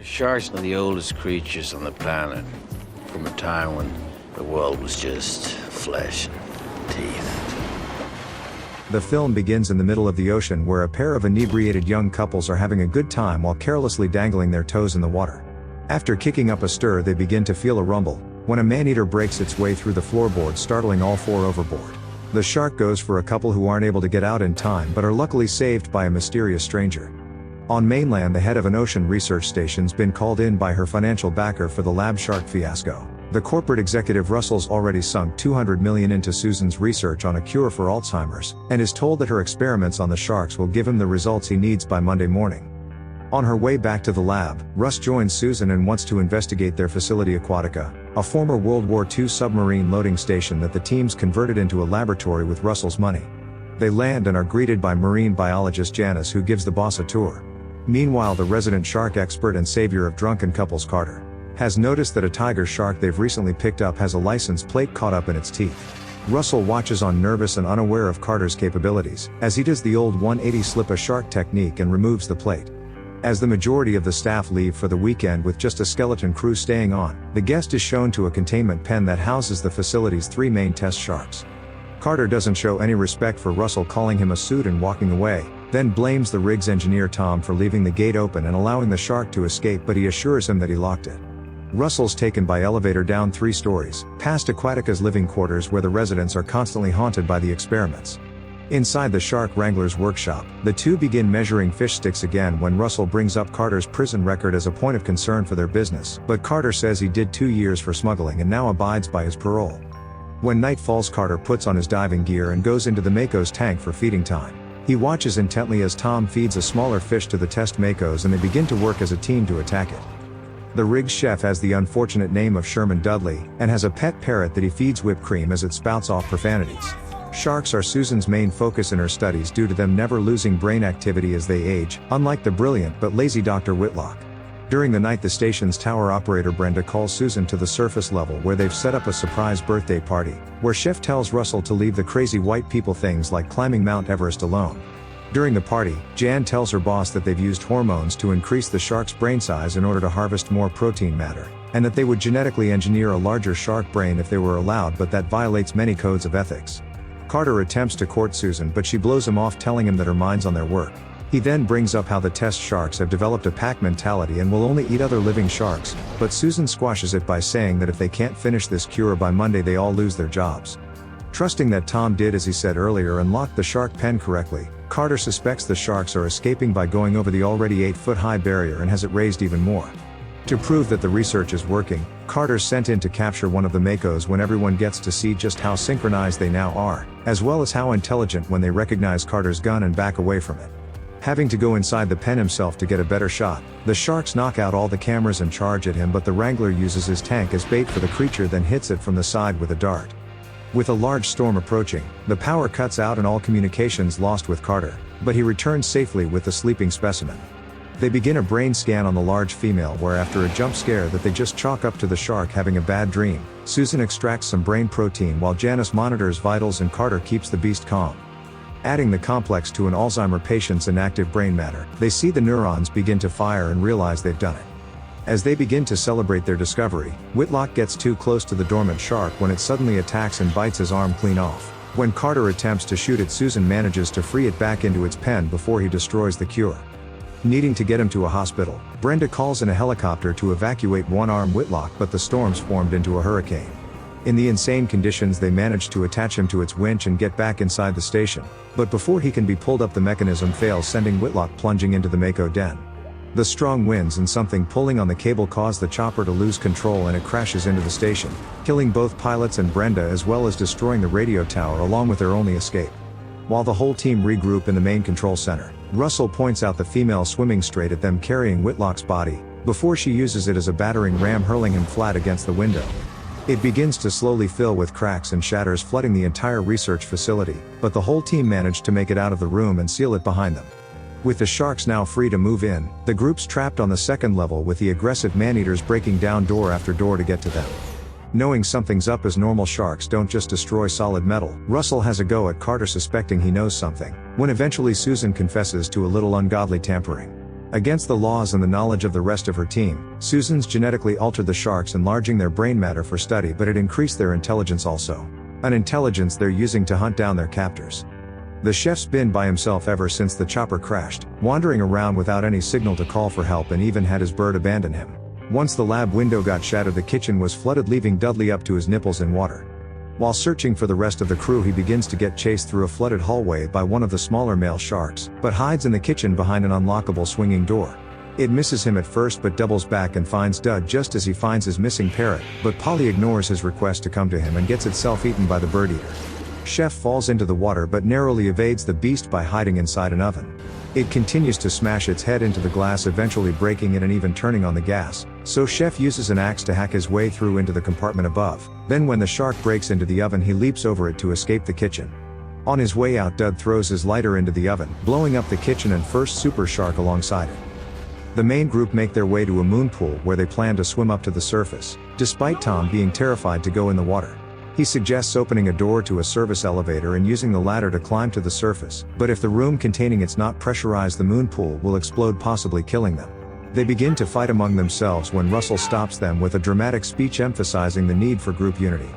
Sharks are the oldest creatures on the planet, from a time when the world was just flesh and teeth. The film begins in the middle of the ocean where a pair of inebriated young couples are having a good time while carelessly dangling their toes in the water. After kicking up a stir, they begin to feel a rumble, when a man-eater breaks its way through the floorboard, startling all four overboard. The shark goes for a couple who aren't able to get out in time but are luckily saved by a mysterious stranger. On mainland, the head of an ocean research station's been called in by her financial backer for the lab shark fiasco. The corporate executive Russell's already sunk $200 million into Susan's research on a cure for Alzheimer's, and is told that her experiments on the sharks will give him the results he needs by Monday morning. On her way back to the lab, Russ joins Susan and wants to investigate their facility Aquatica, a former World War II submarine loading station that the team's converted into a laboratory with Russell's money. They land and are greeted by marine biologist Janice, who gives the boss a tour. Meanwhile, the resident shark expert and savior of drunken couples, Carter, has noticed that a tiger shark they've recently picked up has a license plate caught up in its teeth. Russell watches on, nervous and unaware of Carter's capabilities, as he does the old 180 slip a shark technique and removes the plate. As the majority of the staff leave for the weekend with just a skeleton crew staying on, the guest is shown to a containment pen that houses the facility's three main test sharks. Carter doesn't show any respect for Russell, calling him a suit and walking away, then blames the rig's engineer Tom for leaving the gate open and allowing the shark to escape, but he assures him that he locked it. Russell's taken by elevator down 3 stories, past Aquatica's living quarters where the residents are constantly haunted by the experiments. Inside the shark wrangler's workshop, the two begin measuring fish sticks again when Russell brings up Carter's prison record as a point of concern for their business, but Carter says he did 2 years for smuggling and now abides by his parole. When night falls, Carter puts on his diving gear and goes into the Mako's tank for feeding time. He watches intently as Tom feeds a smaller fish to the test Makos and they begin to work as a team to attack it. The rig's chef has the unfortunate name of Sherman Dudley, and has a pet parrot that he feeds whipped cream as it spouts off profanities. Sharks are Susan's main focus in her studies due to them never losing brain activity as they age, unlike the brilliant but lazy Dr. Whitlock. During the night, the station's tower operator Brenda calls Susan to the surface level where they've set up a surprise birthday party, where Chef tells Russell to leave the crazy white people things like climbing Mount Everest alone. During the party, Jan tells her boss that they've used hormones to increase the shark's brain size in order to harvest more protein matter, and that they would genetically engineer a larger shark brain if they were allowed, but that violates many codes of ethics. Carter attempts to court Susan, but she blows him off, telling him that her mind's on their work. He then brings up how the test sharks have developed a pack mentality and will only eat other living sharks, but Susan squashes it by saying that if they can't finish this cure by Monday, they all lose their jobs. Trusting that Tom did as he said earlier and locked the shark pen correctly, Carter suspects the sharks are escaping by going over the already 8-foot-high barrier and has it raised even more. To prove that the research is working, Carter's sent in to capture one of the Makos when everyone gets to see just how synchronized they now are, as well as how intelligent when they recognize Carter's gun and back away from it. Having to go inside the pen himself to get a better shot, the sharks knock out all the cameras and charge at him, but the Wrangler uses his tank as bait for the creature, then hits it from the side with a dart. With a large storm approaching, the power cuts out and all communications lost with Carter, but he returns safely with the sleeping specimen. They begin a brain scan on the large female, where after a jump scare that they just chalk up to the shark having a bad dream, Susan extracts some brain protein while Janice monitors vitals and Carter keeps the beast calm. Adding the complex to an Alzheimer patient's inactive brain matter, they see the neurons begin to fire and realize they've done it. As they begin to celebrate their discovery, Whitlock gets too close to the dormant shark when it suddenly attacks and bites his arm clean off. When Carter attempts to shoot it, Susan manages to free it back into its pen before he destroys the cure. Needing to get him to a hospital, Brenda calls in a helicopter to evacuate one-armed Whitlock, but the storm's formed into a hurricane. In the insane conditions, they manage to attach him to its winch and get back inside the station, but before he can be pulled up, the mechanism fails, sending Whitlock plunging into the Mako den. The strong winds and something pulling on the cable cause the chopper to lose control and it crashes into the station, killing both pilots and Brenda, as well as destroying the radio tower along with their only escape. While the whole team regroup in the main control center, Russell points out the female swimming straight at them carrying Whitlock's body, before she uses it as a battering ram, hurling him flat against the window. It begins to slowly fill with cracks and shatters, flooding the entire research facility, but the whole team managed to make it out of the room and seal it behind them. With the sharks now free to move in, the group's trapped on the second level with the aggressive man-eaters breaking down door after door to get to them. Knowing something's up, as normal sharks don't just destroy solid metal, Russell has a go at Carter, suspecting he knows something, when eventually Susan confesses to a little ungodly tampering. Against the laws and the knowledge of the rest of her team, Susan's genetically altered the sharks, enlarging their brain matter for study, but it increased their intelligence also. An intelligence they're using to hunt down their captors. The chef's been by himself ever since the chopper crashed, wandering around without any signal to call for help, and even had his bird abandon him. Once the lab window got shattered, the kitchen was flooded, leaving Dudley up to his nipples in water. While searching for the rest of the crew, he begins to get chased through a flooded hallway by one of the smaller male sharks, but hides in the kitchen behind an unlockable swinging door. It misses him at first, but doubles back and finds Dud just as he finds his missing parrot, but Polly ignores his request to come to him and gets itself eaten by the bird eater. Chef falls into the water but narrowly evades the beast by hiding inside an oven. It continues to smash its head into the glass, eventually breaking it and even turning on the gas, so Chef uses an axe to hack his way through into the compartment above. Then when the shark breaks into the oven, he leaps over it to escape the kitchen. On his way out, Dud throws his lighter into the oven, blowing up the kitchen and first super shark alongside it. The main group make their way to a moon pool where they plan to swim up to the surface, despite Tom being terrified to go in the water. He suggests opening a door to a service elevator and using the ladder to climb to the surface, but if the room containing it's not pressurized, the moon pool will explode, possibly killing them. They begin to fight among themselves when Russell stops them with a dramatic speech emphasizing the need for group unity.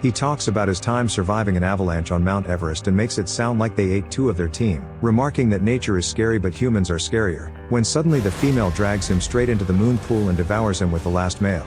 He talks about his time surviving an avalanche on Mount Everest and makes it sound like they ate 2 of their team, remarking that nature is scary but humans are scarier, when suddenly the female drags him straight into the moon pool and devours him with the last male.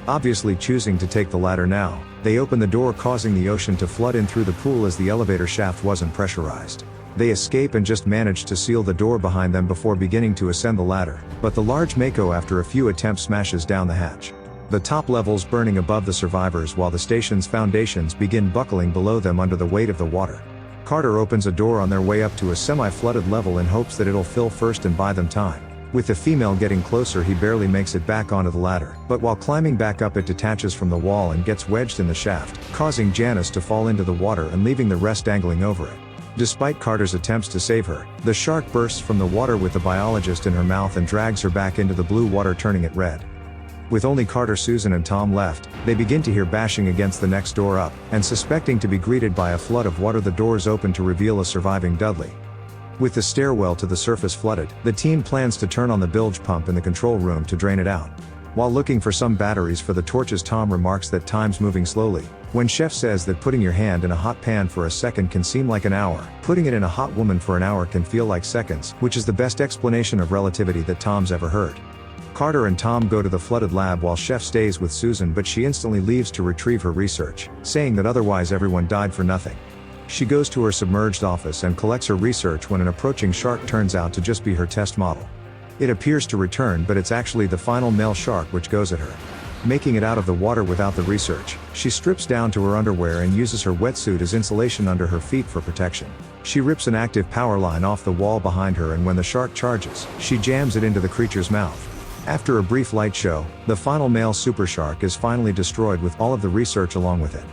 Obviously choosing to take the latter now, they open the door, causing the ocean to flood in through the pool as the elevator shaft wasn't pressurized. They escape and just manage to seal the door behind them before beginning to ascend the ladder, but the large Mako after a few attempts smashes down the hatch. The top levels burning above the survivors while the station's foundations begin buckling below them under the weight of the water. Carter opens a door on their way up to a semi-flooded level in hopes that it'll fill first and buy them time. With the female getting closer, he barely makes it back onto the ladder, but while climbing back up, it detaches from the wall and gets wedged in the shaft, causing Janice to fall into the water and leaving the rest dangling over it. Despite Carter's attempts to save her, the shark bursts from the water with the biologist in her mouth and drags her back into the blue water, turning it red. With only Carter, Susan and Tom left, they begin to hear bashing against the next door up, and suspecting to be greeted by a flood of water, the doors open to reveal a surviving Dudley. With the stairwell to the surface flooded, the team plans to turn on the bilge pump in the control room to drain it out. While looking for some batteries for the torches, Tom remarks that time's moving slowly. When Chef says that putting your hand in a hot pan for a second can seem like an hour, putting it in a hot woman for an hour can feel like seconds, which is the best explanation of relativity that Tom's ever heard. Carter and Tom go to the flooded lab while Chef stays with Susan, but she instantly leaves to retrieve her research, saying that otherwise everyone died for nothing. She goes to her submerged office and collects her research when an approaching shark turns out to just be her test model. It appears to return, but it's actually the final male shark which goes at her. Making it out of the water without the research, she strips down to her underwear and uses her wetsuit as insulation under her feet for protection. She rips an active power line off the wall behind her, and when the shark charges, she jams it into the creature's mouth. After a brief light show, the final male super shark is finally destroyed with all of the research along with it.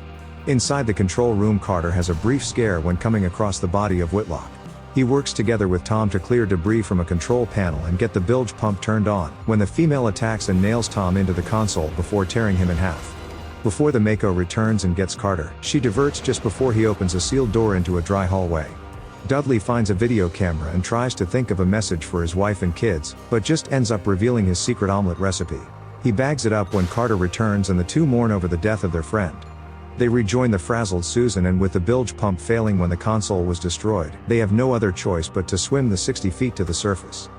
Inside the control room, Carter has a brief scare when coming across the body of Whitlock. He works together with Tom to clear debris from a control panel and get the bilge pump turned on, when the female attacks and nails Tom into the console before tearing him in half. Before the Mako returns and gets Carter, she diverts just before he opens a sealed door into a dry hallway. Dudley finds a video camera and tries to think of a message for his wife and kids, but just ends up revealing his secret omelet recipe. He bags it up when Carter returns and the two mourn over the death of their friend. They rejoin the frazzled Susan, and with the bilge pump failing when the console was destroyed, they have no other choice but to swim the 60 feet to the surface.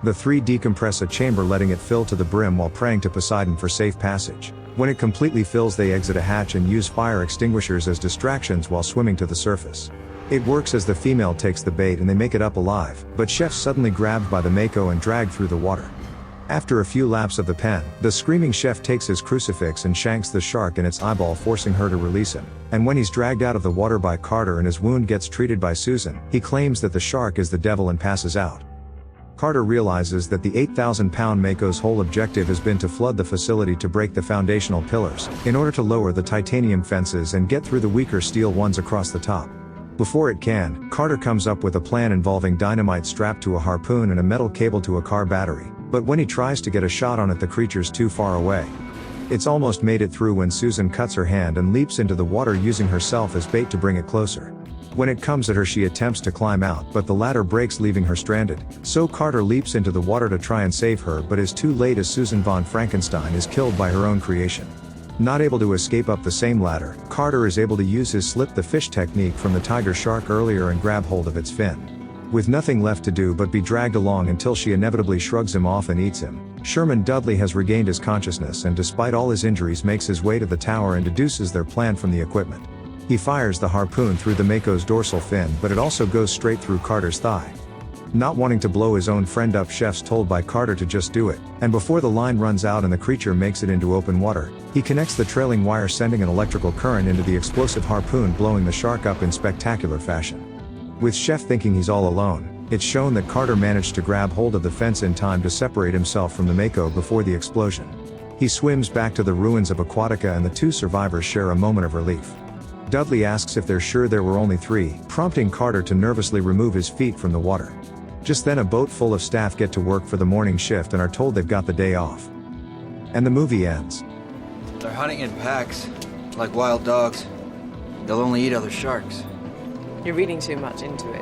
The three decompress a chamber, letting it fill to the brim while praying to Poseidon for safe passage. When it completely fills, they exit a hatch and use fire extinguishers as distractions while swimming to the surface. It works as the female takes the bait and they make it up alive, but Chef's suddenly grabbed by the Mako and dragged through the water. After a few laps of the pen, the screaming Chef takes his crucifix and shanks the shark in its eyeball, forcing her to release him. And when he's dragged out of the water by Carter and his wound gets treated by Susan, he claims that the shark is the devil and passes out. Carter realizes that the 8,000-pound Mako's whole objective has been to flood the facility to break the foundational pillars, in order to lower the titanium fences and get through the weaker steel ones across the top. Before it can, Carter comes up with a plan involving dynamite strapped to a harpoon and a metal cable to a car battery, but when he tries to get a shot on it, the creature's too far away. It's almost made it through when Susan cuts her hand and leaps into the water, using herself as bait to bring it closer. When it comes at her, she attempts to climb out, but the ladder breaks, leaving her stranded. So Carter leaps into the water to try and save her, but is too late as Susan von Frankenstein is killed by her own creation. Not able to escape up the same ladder, Carter is able to use his slip the fish technique from the tiger shark earlier and grab hold of its fin. With nothing left to do but be dragged along until she inevitably shrugs him off and eats him, Sherman Dudley has regained his consciousness and despite all his injuries makes his way to the tower and deduces their plan from the equipment. He fires the harpoon through the Mako's dorsal fin, but it also goes straight through Carter's thigh. Not wanting to blow his own friend up, Chef's told by Carter to just do it, and before the line runs out and the creature makes it into open water, he connects the trailing wire, sending an electrical current into the explosive harpoon, blowing the shark up in spectacular fashion. With Chef thinking he's all alone, it's shown that Carter managed to grab hold of the fence in time to separate himself from the Mako before the explosion. He swims back to the ruins of Aquatica and the two survivors share a moment of relief. Dudley asks if they're sure there were only 3, prompting Carter to nervously remove his feet from the water. Just then a boat full of staff get to work for the morning shift and are told they've got the day off. And the movie ends. They're hunting in packs, like wild dogs. They'll only eat other sharks. You're reading too much into it.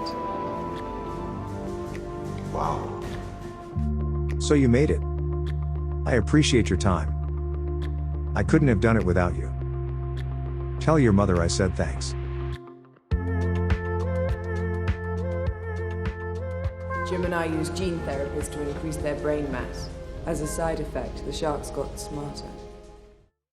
Wow. So you made it. I appreciate your time. I couldn't have done it without you. Tell your mother I said thanks. Jim and I used gene therapies to increase their brain mass. As a side effect, the sharks got smarter.